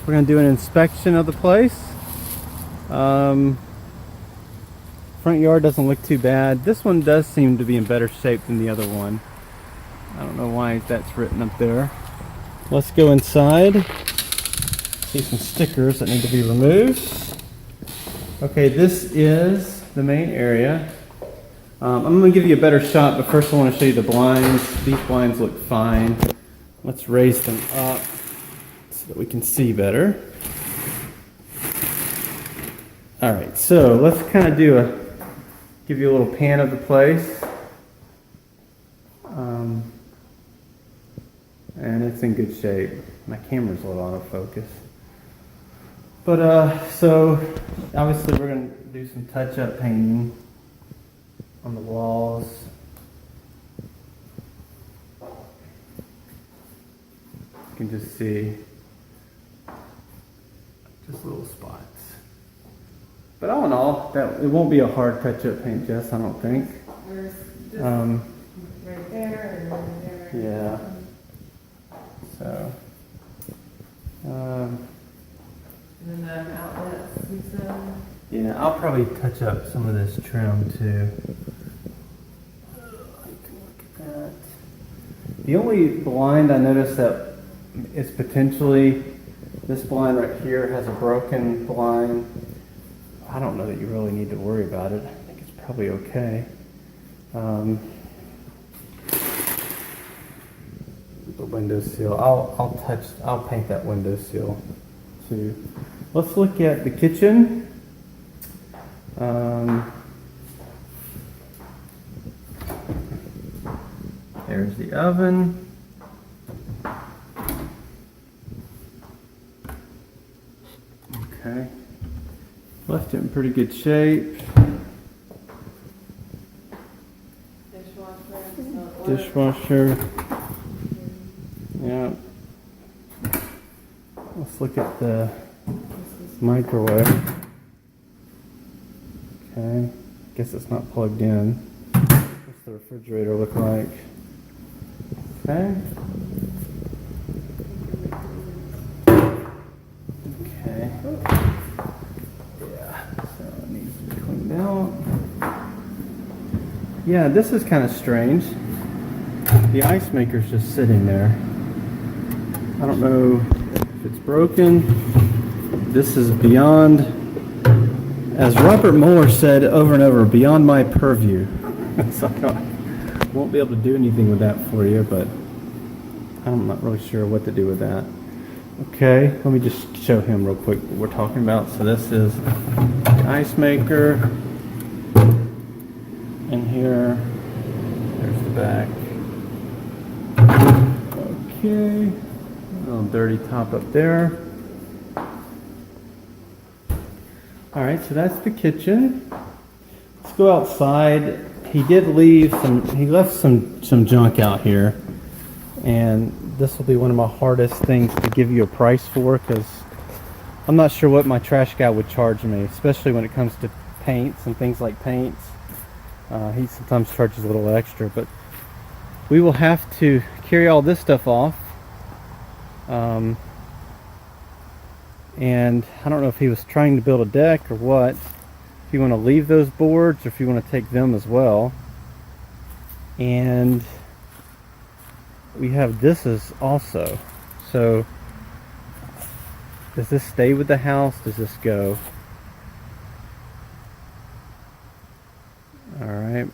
We're going to do an inspection of the place. Front yard doesn't look too bad. This one does seem to be in better shape than the other one. I don't know why that's written up there. Let's go inside. See some stickers that need to be removed. Okay, this is the main area. I'm going to give you a better shot, but first I want to show you the blinds. These blinds look fine. Let's raise them up so that we can see better. Alright, so let's kind of give you a little pan of the place. And it's in good shape. My camera's a little out of focus. But, so, obviously we're going to do some touch-up painting on the walls. You can just see just little spots. But all in all, it won't be a hard touch-up paint, Jess, I don't think. There's just right there and right there. Yeah. So, and then the outlets and stuff. yeah, I'll probably touch up some of this trim too. Look at that. The only blind I noticed that is potentially, this blind right here has a broken blind. I don't know that you really need to worry about it. I think it's probably okay. The windowsill, I'll paint that windowsill too. Let's look at the kitchen. There's the oven. Okay. Left it in pretty good shape. Dishwasher. Yeah. Let's look at the microwave. Okay. Guess it's not plugged in. What's the refrigerator look like? Okay. Okay. Yeah. So it needs to be cleaned out. Yeah, this is kind of strange. The ice maker's just sitting there. I don't know if it's broken. This is beyond, as Robert Mueller said over and over, beyond my purview. So I won't be able to do anything with that for you, but I'm not really sure what to do with that. Okay, let me just show him real quick what we're talking about. So this is the ice maker. And here, there's the back. Okay, a little dirty top up there. All right, so that's the kitchen. Let's go outside. He left some junk out here, and this will be one of my hardest things to give you a price for, because I'm not sure what my trash guy would charge me, especially when it comes to paints and things like paints. He sometimes charges a little extra, but we will have to carry all this stuff off. And I don't know if he was trying to build a deck or what. If you want to leave those boards or if you want to take them as well. And we have this as also. So does this stay with the house? Does this go? Alright.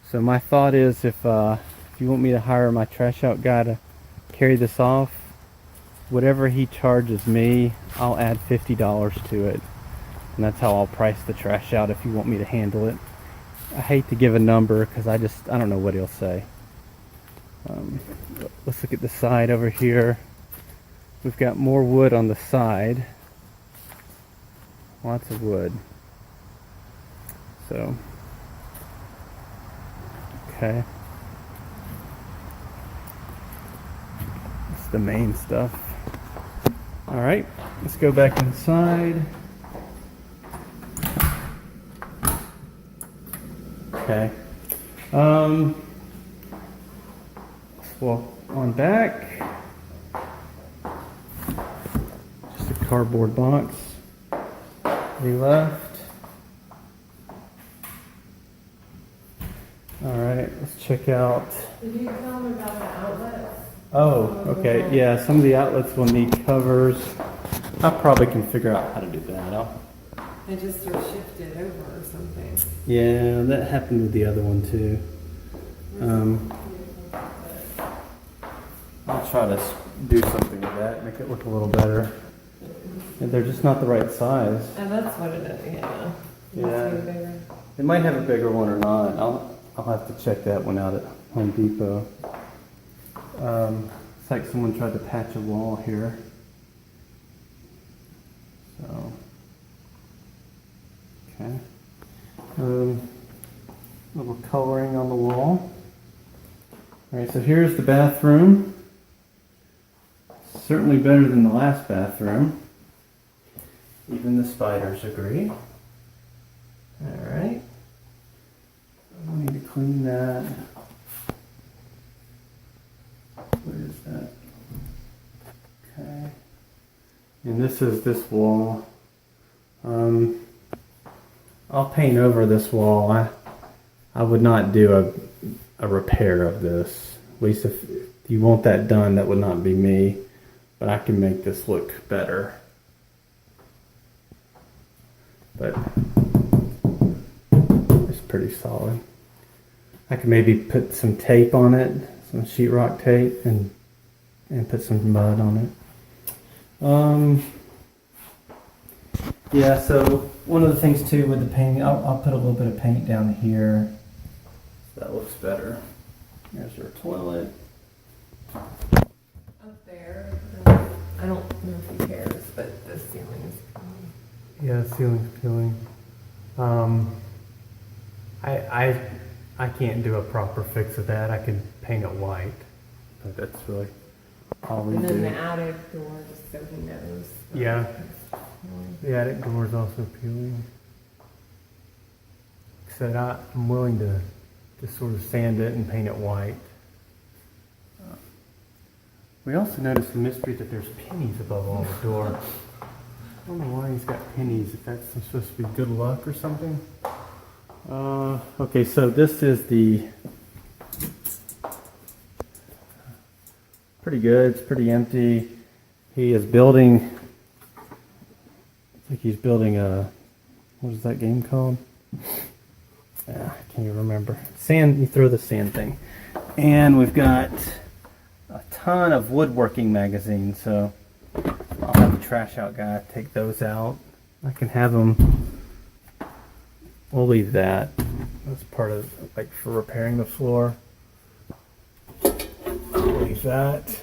So my thought is, if you want me to hire my trash out guy to carry this off, whatever he charges me, I'll add $50 to it. And that's how I'll price the trash out if you want me to handle it. I hate to give a number because I don't know what he'll say. Let's look at the side over here. We've got more wood on the side. Lots of wood. So, okay. That's the main stuff. Alright, let's go back inside. Okay. Let's walk on back. cardboard box. He left. All right, let's check out. Did you tell them about the outlets? Oh, okay. Yeah, some of the outlets will need covers. I probably can figure out how to do that. They just sort of shifted over or something. Yeah, that happened with the other one too. I'll try to do something with that, make it look a little better. And they're just not the right size. And that's what it is, yeah. Yeah. They might have a bigger one or not. I'll have to check that one out at Home Depot. It's like someone tried to patch a wall here. So, okay. Little coloring on the wall. All right, so here's the bathroom. Certainly better than the last bathroom. Even the spiders agree. All right. We need to clean that. What is that? Okay. And this is this wall. I'll paint over this wall. I would not do a repair of this. At least if you want that done, that would not be me. But I can make this look better. But it's pretty solid. I could maybe put some tape on it, some sheetrock tape, and put some mud on it. Yeah, so one of the things too with the painting, I'll put a little bit of paint down here. So that looks better. There's your toilet. Up there, I don't know if he cares, but the ceiling is peeling. Yeah, the ceiling's peeling. I can't do a proper fix of that. I could paint it white, but that's really all we And then do. the attic door, just so he knows. Yeah. The attic door is also peeling. Except I'm willing to sort of sand it and paint it white. We also noticed the mystery that there's pennies above all the door. I don't know why he's got pennies, if that's supposed to be good luck or something. Okay, so this is the... Pretty good, it's pretty empty. He is building... I think he's building a... What is that game called? I can't even remember. Sand, you throw the sand thing. And we've got a ton of woodworking magazines, so I'll have the trash out guy take those out. I can have them... We'll leave that. That's part of, like, for repairing the floor. We'll leave that.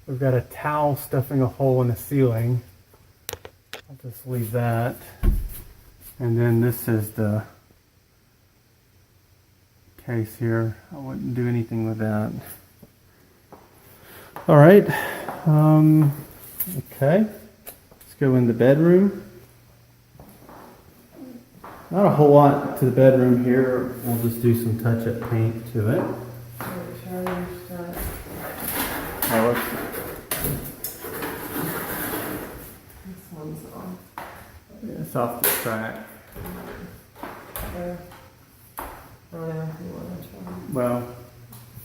We've got a towel stuffing a hole in the ceiling. I'll just leave that. And then this is the case here. I wouldn't do anything with that. All right. Okay. Let's go in the bedroom. Not a whole lot to the bedroom here. We'll just do some touch-up paint to it. Oh, This one's off. it's off the track. There. I don't know if you want to try. Well,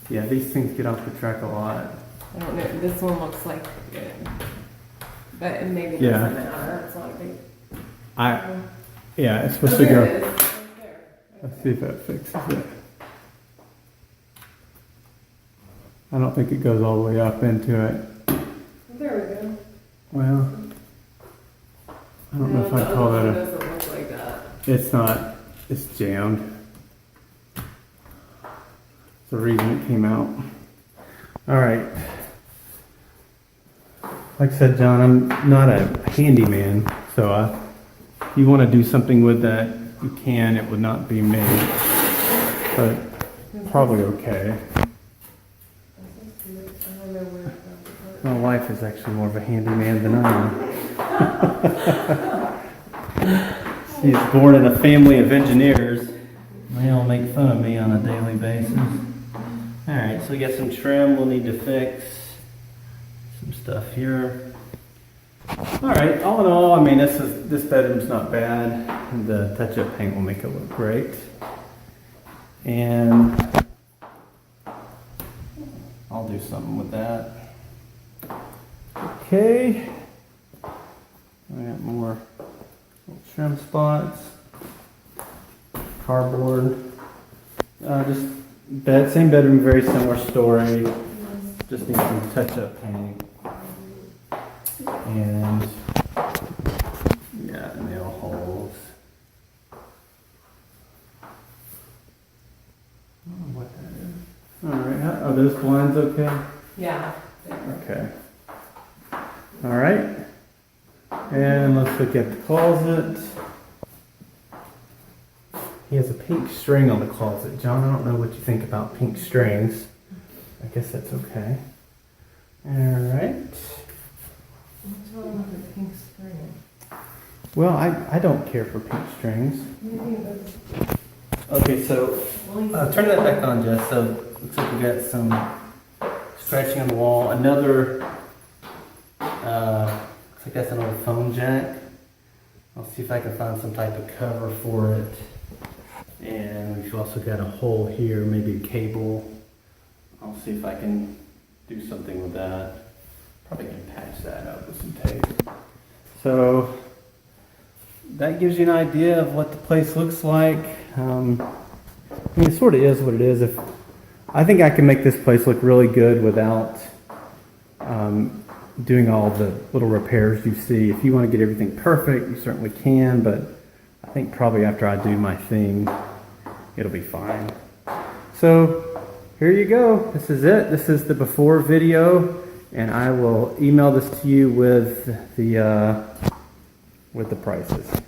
yeah, these things get off the track a lot. I don't know. This one looks like good. But it maybe Yeah. doesn't matter. It's not a big. Yeah, it's supposed Oh, to there go. it is. Right there. Let's see if that fixes it. I don't think it goes all the way up into it. There we go. Well, I don't know if I'd call that It a... doesn't look like that. It's not. It's jammed. It's the reason it came out. All right. Like I said, John, I'm not a handyman, so if you want to do something with that, you can. It would not be me, but probably okay. My wife is actually more of a handyman than I am. She's born in a family of engineers. They all make fun of me on a daily basis. Alright, so we got some trim we'll need to fix. Some stuff here. All right, all in all, I mean, this bedroom's not bad. The touch-up paint will make it look great. And I'll do something with that. Okay. I got more little trim spots. Cardboard. Just same bedroom, very similar story. Just need some touch-up painting. And yeah, nail holes. I don't know what that is. All right, are those blinds okay? Yeah. Okay. All right. And let's look at the closet. He has a pink string on the closet. John, I don't know what you think about pink strings. I guess that's okay. All right. What's wrong with the pink string? Well, I don't care for pink strings. Okay, so turn that back on, Jess. So looks like we got some scratching on the wall. Another, looks like that's an old phone jack. I'll see if I can find some type of cover for it. And we've also got a hole here, maybe a cable. I'll see if I can do something with that. Probably can patch that up with some tape. So that gives you an idea of what the place looks like. I mean, it sort of is what it is. I think I can make this place look really good without doing all the little repairs you see. If you want to get everything perfect, you certainly can, but I think probably after I do my thing, it'll be fine. So here you go. This is it. This is the before video, and I will email this to you with the prices.